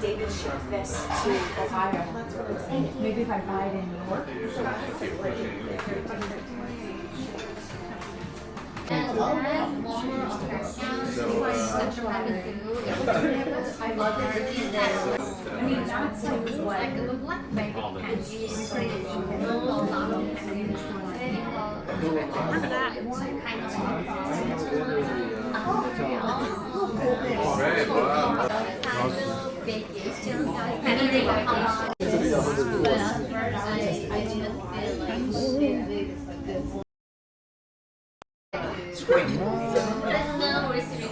David shipped this to Ohio. Maybe if I buy it in New York. And one more of her songs, I love it. I mean, that's like what. Like look like baby panties. Pretty low bottom panties. Kind of. Vacation. Any day vacation. But at first I didn't feel like there's no restriction.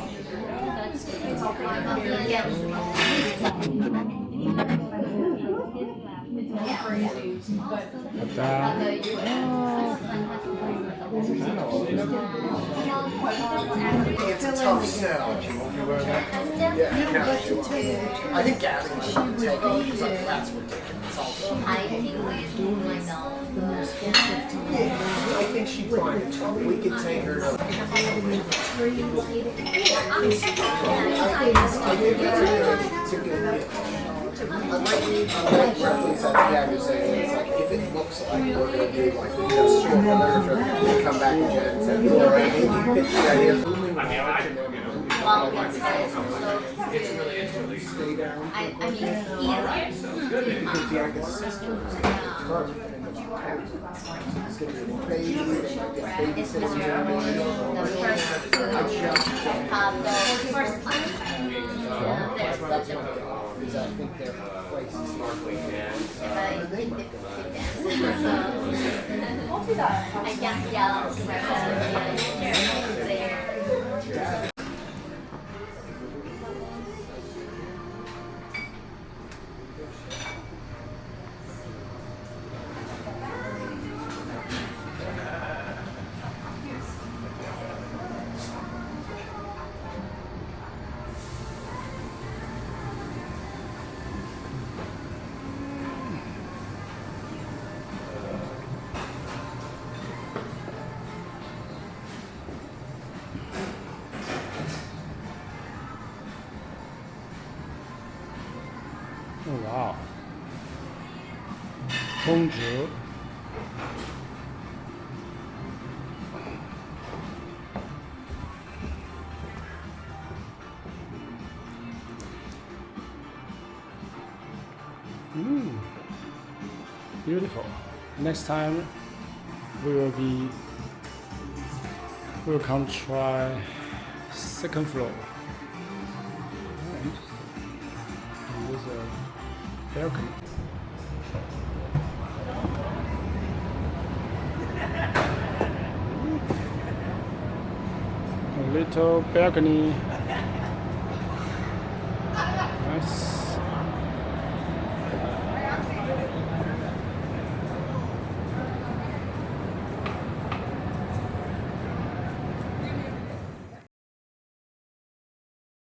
It's a tough sell. I think Gavin should take it because that's ridiculous. I think we do right now. I think she'd find it. We could take her to. I think that's a good deal. Unlike Reference at the Gavin saying, it's like if it looks like we're going to do like just short literature, they come back again and say, you know, right, maybe you pitch the idea. It's really stay down. I mean, easier. Because the active system is going to baby, they might get babysitters in the morning. First time. Because I think their place is sparkling. I can't yell. There. 哇，充值。Beautiful. Next time we'll come try second floor. There's a balcony. A little balcony.